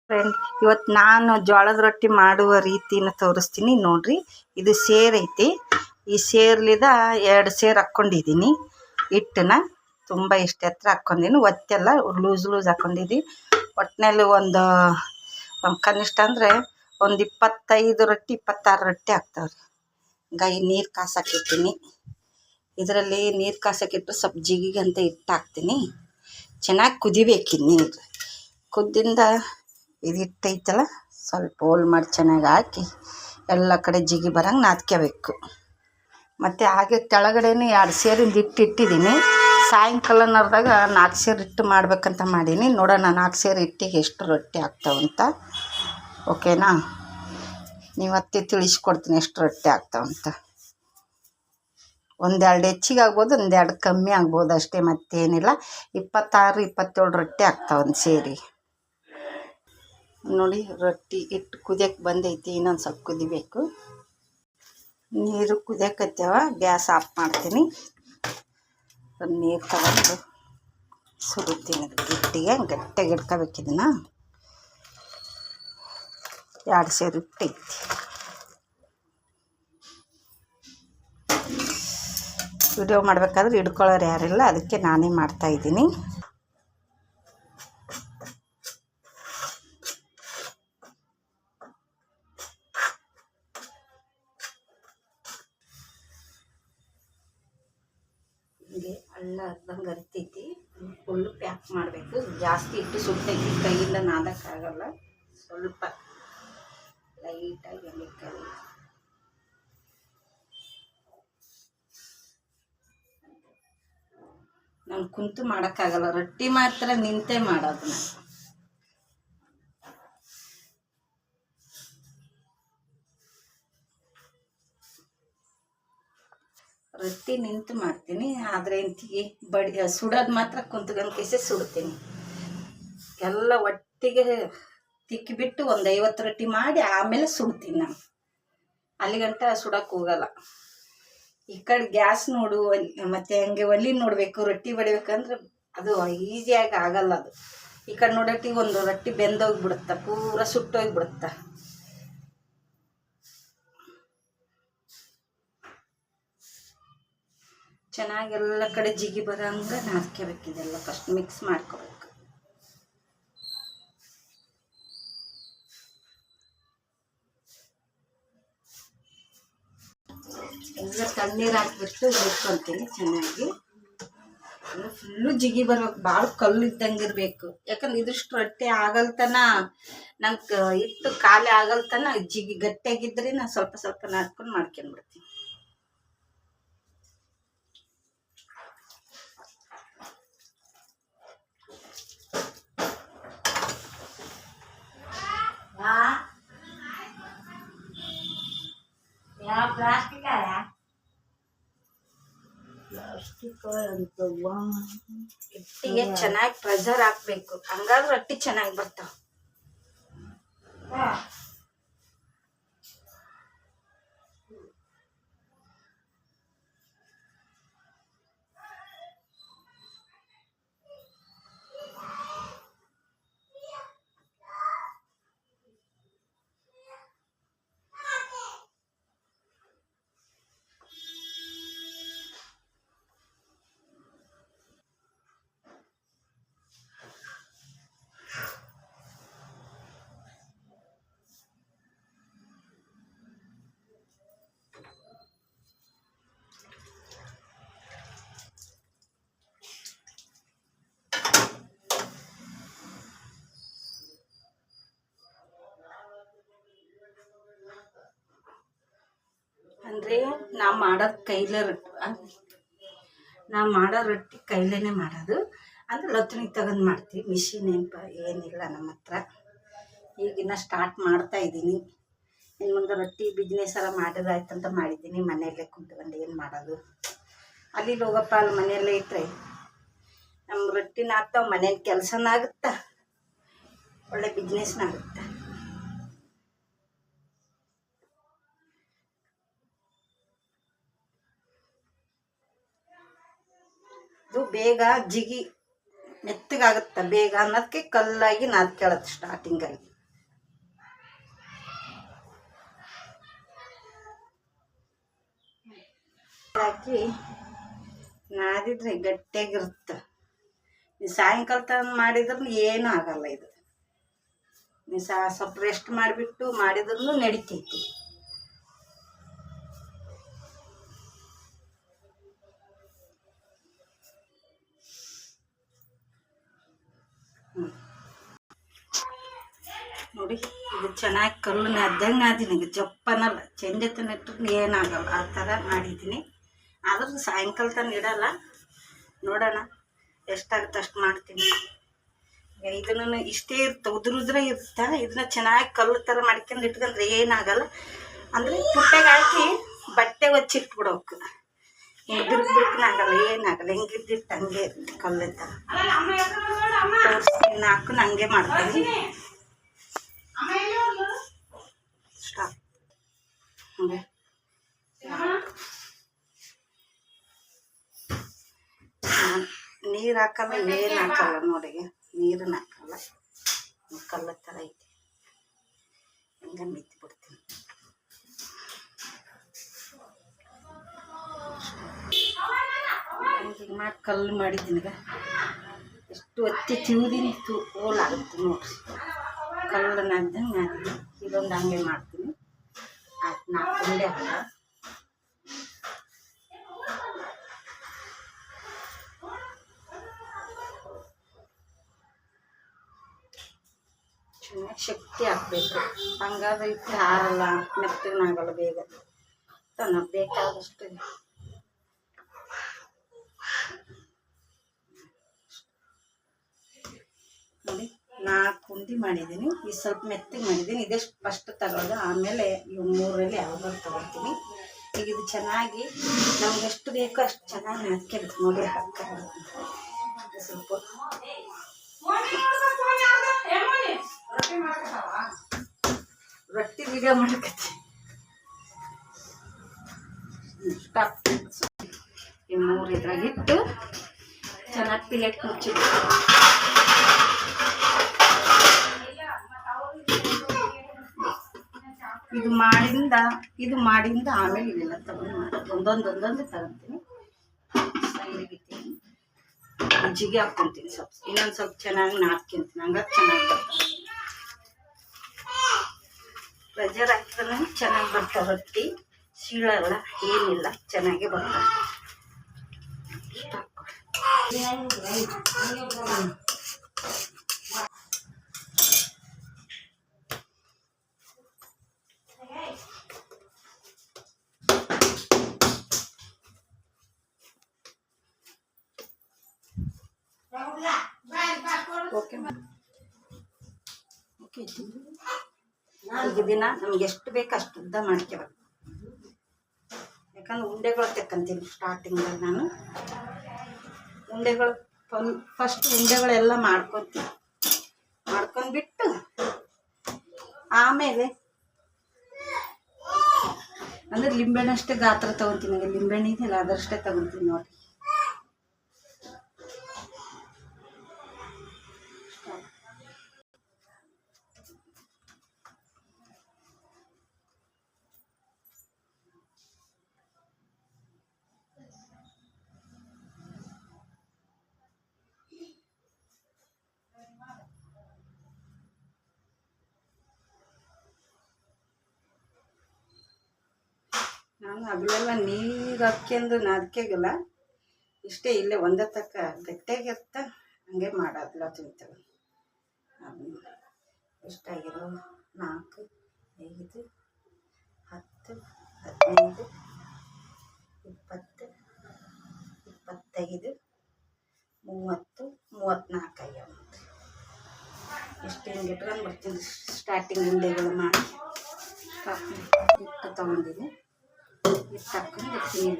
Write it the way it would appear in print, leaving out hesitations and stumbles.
Friend, ಇವತ್ತು ನಾನು ಜೋಳದ ರೊಟ್ಟಿ ಮಾಡುವ ರೀತಿನ ತೋರಿಸ್ತೀನಿ ನೋಡ್ರಿ. ಇದು ಸೇರ್ ಐತಿ. ಈ ಸೇರ್ಲಿದ 2 ಸೇರು ಹಾಕ್ಕೊಂಡಿದ್ದೀನಿ. ಹಿಟ್ಟನ್ನ ತುಂಬ ಇಷ್ಟ ಎತ್ತರ ಹಾಕ್ಕೊಂಡಿನಿ. ಒತ್ತೆಲ್ಲ ಲೂಸ್ ಹಾಕ್ಕೊಂಡಿದ್ದೀನಿ. ಒಟ್ಟಿನಲ್ಲಿ ಒಂದು ಕನಿಷ್ಠ ಅಂದರೆ ಒಂದು 25 ರೊಟ್ಟಿ 26 ರೊಟ್ಟಿ ಆಗ್ತಾವ್ರಿ. ನೀರು ಕಾಸಕ್ಕಿಟ್ಟಿನಿ. ಇದರಲ್ಲಿ ನೀರು ಕಾಸಕ್ಕಿಟ್ಟು ಸ್ವಲ್ಪ ಜಿಗಿಗೆ ಅಂತ ಹಿಟ್ಟು ಹಾಕ್ತೀನಿ. ಚೆನ್ನಾಗಿ ಕುದಿಬೇಕಿದ್ದು ನೀರು. ಕುದ್ದಿಂದ ಇದು ಹಿಟ್ಟೈತಲ್ಲ, ಸ್ವಲ್ಪ ಹೋಲ್ ಮಾಡಿ ಚೆನ್ನಾಗಿ ಹಾಕಿ ಎಲ್ಲ ಕಡೆ ಜಿಗಿ ಬರೋಂಗೆ ನಾದ್ಕೋಬೇಕು. ಮತ್ತು ಹಾಗೆ ಕೆಳಗಡೆನೇ 2 ಸೇರಿಂದ ಹಿಟ್ಟು ಇಟ್ಟಿದ್ದೀನಿ. ಸಾಯಂಕಾಲನವ್ರದಾಗ 4 ಸೇರು ಹಿಟ್ಟು ಮಾಡ್ಬೇಕಂತ ಮಾಡೀನಿ. ನೋಡೋಣ 4 ಸೇರು ಹಿಟ್ಟಿಗೆ ಎಷ್ಟು ರೊಟ್ಟಿ ಆಗ್ತಾವಂತ. ಓಕೆನಾ? ನೀವು ಮತ್ತೆ ತಿಳಿಸ್ಕೊಡ್ತೀನಿ ಎಷ್ಟು ರೊಟ್ಟಿ ಆಗ್ತಾವಂತ. 1-2 ಹೆಚ್ಚಿಗೆ ಆಗ್ಬೋದು, 1-2 ಕಮ್ಮಿ ಆಗ್ಬೋದು ಅಷ್ಟೇ, ಮತ್ತೇನಿಲ್ಲ. 26-27 ರೊಟ್ಟಿ ಆಗ್ತಾವೆ ಒಂದು ಸೇರಿ. ನೋಡಿ, ರೊಟ್ಟಿ ಹಿಟ್ಟು ಕುದಿಯಕ್ಕೆ ಬಂದೈತಿ. ಇನ್ನೊಂದು ಸ್ವಲ್ಪ ಕುದಿಬೇಕು. ನೀರು ಕುದಿಯಕತ್ತೇವ. ಗ್ಯಾಸ್ ಆಫ್ ಮಾಡ್ತೀನಿ. ನೀರು ತಗೊಂಡು ಸುಡುತ್ತೀನಿ. ಹಿಟ್ಟಿಗೆ ಗಟ್ಟಿಯಾಗಿ ಇಟ್ಕೋಬೇಕು. ಇದನ್ನು 2 ಸೇರು ಹಿಟ್ಟೈತಿ. ವಿಡಿಯೋ ಮಾಡಬೇಕಾದ್ರೆ ಹಿಡ್ಕೊಳ್ಳೋರು ಯಾರಿಲ್ಲ, ಅದಕ್ಕೆ ನಾನೇ ಮಾಡ್ತಾಯಿದ್ದೀನಿ. ಹೀಗೆ ಹಳ್ಳ ಅರ್ಧಂಗೆ ಅರಿತೈತಿ. ಫುಲ್ಲು ಪ್ಯಾಕ್ ಮಾಡಬೇಕು. ಜಾಸ್ತಿ ಹಿಟ್ಟು ಸುಟ್ಟೈತಿ, ಕೈಯಿಂದ ನಾದಕ್ಕಾಗಲ್ಲ. ಸ್ವಲ್ಪ ಲೈಟಾಗಿ ಎಣ್ಣೆ ನಾನು ಕುಂತು ಮಾಡೋಕ್ಕಾಗಲ್ಲ. ರೊಟ್ಟಿ ಮಾತ್ರ ನಿಂತೇ ಮಾಡೋದು. ನಾನು ರೊಟ್ಟಿ ನಿಂತು ಮಾಡ್ತೀನಿ. ಆದರೆ ಇಂತಿಗೆ ಸುಡೋದು ಮಾತ್ರ ಕುಂತ್ಕೊಂಡು ಕೇಸೆ ಸುಡ್ತೀನಿ. ಎಲ್ಲ ಒಟ್ಟಿಗೆ ತಿಕ್ಕಿಬಿಟ್ಟು ಒಂದು 50 ರೊಟ್ಟಿ ಮಾಡಿ ಆಮೇಲೆ ಸುಡ್ತೀನಿ. ನಾನು ಅಲ್ಲಿಗಂಟ ಸುಡೋಕೆ ಹೋಗಲ್ಲ. ಈ ಕಡೆ ಗ್ಯಾಸ್ ನೋಡು, ಮತ್ತು ಹಂಗೆ ಒಲಿ ನೋಡಬೇಕು. ರೊಟ್ಟಿ ಬಡಿಬೇಕಂದ್ರೆ ಅದು ಈಸಿಯಾಗಿ ಆಗಲ್ಲ. ಅದು ಈ ಕಡೆ ನೋಡೋಟ್ಟಿಗೆ ಒಂದು ರೊಟ್ಟಿ ಬೆಂದೋಗಿಬಿಡುತ್ತೆ, ಪೂರ ಸುಟ್ಟೋಗಿಬಿಡುತ್ತೆ. ಚೆನ್ನಾಗಿ ಎಲ್ಲ ಕಡೆ ಜಿಗಿ ಬರೋಂಗೆ ನಾದ್ಕೋಬೇಕು. ಇದೆಲ್ಲ ಫಸ್ಟ್ ಮಿಕ್ಸ್ ಮಾಡ್ಕೋಬೇಕು. ಎಲ್ಲ ತಣ್ಣೀರು ಹಾಕ್ಬಿಟ್ಟು ಹುರ್ಕೊತೀನಿ ಚೆನ್ನಾಗಿ. ಫುಲ್ಲು ಜಿಗಿ ಬರ್ಬೇಕು. ಭಾಳ ಕಲ್ಲು ಇದ್ದಂಗೆ ಇರಬೇಕು. ಯಾಕಂದ್ರೆ ಇದಿಷ್ಟು ರೊಟ್ಟಿ ಆಗಲ್ತನ ನಂಗೆ ಹಿಟ್ಟು ಖಾಲಿ ಆಗಲ್ತನ ಜಿಗಿ ಗಟ್ಟಿಯಾಗಿದ್ರೆ ನಾನು ಸ್ವಲ್ಪ ಸ್ವಲ್ಪ ನಾದ್ಕೊಂಡು ಮಾಡ್ಕೊಂಡ್ಬಿಡ್ತೀನಿ. ಹಿಟ್ಟಿಗೆ ಚೆನ್ನಾಗಿ ಪ್ರೆಷರ್ ಹಾಕ್ಬೇಕು. ಹಂಗಾದ್ರೆ ರೊಟ್ಟಿ ಚೆನ್ನಾಗಿ ಬರ್ತಾವ. ಅಂದರೆ ನಾವು ಮಾಡೋ ರೊಟ್ಟಿ ಕೈಲೇ ಮಾಡೋದು. ಅಂದರೆ ಲತ್ನಿಗೆ ತಗೊಂಡು ಮಾಡ್ತೀವಿ. ಮಿಷಿನ್ ಏನಿಲ್ಲ ನಮ್ಮ ಹತ್ರ. ಈಗಿನ್ನ ಸ್ಟಾರ್ಟ್ ಮಾಡ್ತಾಯಿದ್ದೀನಿ. ಇನ್ನು ಮುಂದೆ ರೊಟ್ಟಿ ಬಿಸ್ನೆಸ್ ಎಲ್ಲ ಮಾಡಿದ್ರಾಯ್ತಂತ ಮಾಡಿದ್ದೀನಿ. ಮನೆಯಲ್ಲೇ ಕುಂತ್ಕೊಂಡು ಏನು ಮಾಡೋದು. ಅಲ್ಲಿ ಹೋಗಪ್ಪ, ಅಲ್ಲಿ ಮನೆಯಲ್ಲೇ ಇಟ್ಟರೆ ನಮ್ಮ ರೊಟ್ಟಿನ ಆಗ್ತಾವೆ, ಮನೇಲಿ ಕೆಲಸನ ಆಗುತ್ತಾ, ಒಳ್ಳೆ ಬಿಸ್ನೆಸ್ನ ಆಗುತ್ತೆ. ಇದು ಬೇಗ ಜಿಗಿ ಮೆತ್ತಗಾಗುತ್ತೆ ಬೇಗ ಅನ್ನೋದಕ್ಕೆ ಕಲ್ಲಾಗಿ ನಾದ್ಕೊಳ್ಳೋದು ಸ್ಟಾರ್ಟಿಂಗಲ್ಲಿ. ಹಾಕಿ ನಾದಿದ್ರೆ ಗಟ್ಟಿಯಾಗಿರುತ್ತೆ. ನೀವು ಸಾಯಂಕಾಲ ತನಕ ಮಾಡಿದ್ರೂ ಏನೂ ಆಗಲ್ಲ. ಇದು ನೀವು ಸ್ವಲ್ಪ ರೆಸ್ಟ್ ಮಾಡಿಬಿಟ್ಟು ಮಾಡಿದ್ರೂ ನಡಿತೈತಿ. ನೋಡಿ, ಇದು ಚೆನ್ನಾಗಿ ಕಲ್ಲು ನಾದ್ದಂಗೆ ನಾದಿನಿ. ಜಪ್ಪನಲ್ಲ, ಚೆಂಜತನ ಇಟ್ಟರು ಏನಾಗಲ್ಲ, ಆ ಥರ ಮಾಡಿದ್ದೀನಿ. ಆದ್ರೂ ಸಾಯಂಕಾಲ ತನಕ ಇಡಲ್ಲ. ನೋಡೋಣ ಎಷ್ಟಾಗುತ್ತೆ ಅಷ್ಟು ಮಾಡ್ತೀನಿ. ಇದನ್ನು ಇಷ್ಟೇ ಇರುತ್ತೆ, ಉದುರುದ್ರೆ ಇರುತ್ತೆ. ಇದನ್ನ ಚೆನ್ನಾಗಿ ಕಲ್ಲು ಥರ ಮಾಡ್ಕೊಂಡು ಇಟ್ಕೊಂಡ್ರೆ ಏನಾಗಲ್ಲ. ಅಂದರೆ ಪುಟ್ಟೆಗೆ ಹಾಕಿ ಬಟ್ಟೆ ಒಚ್ಚಿಟ್ಬಿಡೋಕೆ, ಹಿಂಗೆ ಬಿರುಕನಾಗಲ್ಲ, ಏನಾಗಲ್ಲ. ಹೆಂಗಿದ್ದಿಟ್ಟು ಹಂಗೆ ಇರುತ್ತೆ ಕಲ್ಲು ಥರ. ತೋರಿಸ್ತೀನಿ, ಹಾಕು ಹಂಗೆ ಮಾಡ್ತೀನಿ. ಸ್ಟಾಪ್. ಹಂಗೆ ನೀರು ಹಾಕಲ್ಲ, ಏನು ಹಾಕಲ್ಲ. ನೋಡಿ, ನೀರನ್ನ ಹಾಕಲ್ಲ. ಕಲ್ಲ ಥರ ಐತಿ, ಹಂಗೆ ಮೆತ್ತಿ ಬಿಡ್ತೀನಿ. ಹಿಂಗೆ ಮಾಡಿ ಕಲ್ಲು ಮಾಡಿದ್ದೀನಿ. ಈಗ ಎಷ್ಟು ಒತ್ತಿ ತಿಂದಿನಿ, ಹೋಲಾಗುತ್ತೆ ನೋಡ್ರಿ. ಕಲ್ಲು ನಾದ್ದಂಗೆ ನಾದಿನಿ. ಇದೊಂದು ಹಂಗೆ ಮಾಡ್ತೀನಿ. ಆಯ್ತು, 4 ಉಂಡೆ ಹಾಕ. ಚೆನ್ನಾಗಿ ಶಕ್ತಿ ಹಾಕಬೇಕು, ಹಂಗಾದ್ರೆ ಇಟ್ಟು ಹಾರಲ್ಲ, ಮೆತ್ತಗನಾಗಲ್ಲ ಬೇಗ. ತನಗೆ ಬೇಕಾದಷ್ಟು ನೋಡಿ, 4 ಉಂಡೆ ಮಾಡಿದ್ದೀನಿ. ಈ ಸ್ವಲ್ಪ ಮೆತ್ತಗೆ ಮಾಡಿದ್ದೀನಿ. ಇದೆಷ್ಟು ಫಸ್ಟ್ ತಗೊಳ್ಳೋದು, ಆಮೇಲೆ ಇವು 3ರಲ್ಲಿ ಯಾವ್ದಾದ್ರು ತಗೊಳ್ತೀನಿ. ಈಗ ಇದು ಚೆನ್ನಾಗಿ ನಮ್ಗೆ ಎಷ್ಟು ಬೇಕೋ ಅಷ್ಟು ಚೆನ್ನಾಗಿ ನಾದ್ಕೊಬೇಕು. ನೋಡಿ, ಸ್ವಲ್ಪ ರೊಟ್ಟಿ ವಿಡಿಯೋ ಮಾಡಕತ್ತಿ. ಸ್ಟಾಪ್. ಈ 3 ಇದ್ರಾಗಿಟ್ಟು ಚೆನ್ನಾಗಿ ಪ್ಲೇಟ್ ಮುಚ್ಚಿಬಿಟ್ಟು ಇದು ಮಾಡಿಂದ ಆಮೇಲೆ ಇವೆಲ್ಲ ತಗೊಂಡು ಮಾಡೋದು. ಒಂದೊಂದು ತಗೊತೀನಿ. ಸೈಡಿಗಿತ್ತೀನಿ, ಜಿಗಿ ಹಾಕ್ಕೊತೀನಿ. ಇನ್ನೊಂದು ಸ್ವಲ್ಪ ಚೆನ್ನಾಗಿ ನಾದ್ಕೊಂತೀನಿ, ಹಂಗಾಗಿ ಚೆನ್ನಾಗಿ ಬರ್ತಾವೆ. ಪ್ರೆಷರ್ ಹಾಕಿದ್ರೆ ಚೆನ್ನಾಗಿ ಬರ್ತಾವೆ. ರೊಟ್ಟಿ ಸೀಳಲ್ಲ, ಏನಿಲ್ಲ, ಚೆನ್ನಾಗೇ ಬರ್ತಾವೆ. Okay okay. ಈಗ ದಿನ ನಮ್ಗೆ ಎಷ್ಟು ಬೇಕು ಅಷ್ಟು ಉದ್ದ ಮಾಡ್ಕೋಬೇಕು. ಯಾಕಂದ್ರೆ ಉಂಡೆಗಳು ತೆಕ್ಕಂತೀನಿ. ಸ್ಟಾರ್ಟಿಂಗಲ್ಲಿ ನಾನು ಉಂಡೆಗಳು ಫಸ್ಟ್ ಉಂಡೆಗಳೆಲ್ಲ ಮಾಡ್ಕೊತೀನಿ. ಮಾಡ್ಕೊಂಡ್ಬಿಟ್ಟು ಆಮೇಲೆ ಅಂದರೆ ಲಿಂಬೆಹಣ್ಣು ಅಷ್ಟೇ ಗಾತ್ರ ತೊಗೊತೀನಿ. ಲಿಂಬೆಹಣ್ಣು ಇದೆಯಲ್ಲ ಅದರಷ್ಟೇ ತೊಗೊತೀನಿ ನೋಡಿ. ನಾನು ಹಗಲೆಲ್ಲ ನೀರು ಹಾಕ್ಯಂದು ನಾದ್ಕೆಗಲ್ಲ, ಇಷ್ಟೇ ಇಲ್ಲೇ ಒಂದೇ ತಕ್ಕ ಗಟ್ಟಿಯಾಗಿರ್ತ ಹಂಗೆ ಮಾಡೋದಿಲ್ಲ. ತಿಂತೇವೆ ಎಷ್ಟಾಗಿರೋ 4, 5, 10, 15, 20, 25, 30, 34 ಆಗ್ಯಾವ. ಎಷ್ಟು ಹಿಂಗೆ ಇಟ್ಕೊಂಡು ಬರ್ತೀನಿ. ಸ್ಟಾರ್ಟಿಂಗ್ ಉಂಡೆಗಳು ಮಾಡಿ ಹಿಟ್ಟು ತೊಗೊಂಡಿನಿ. ಹಿಟ್ಟು ಹಾಕ್ಕೊಂಡು ಇರ್ತೀನಿ.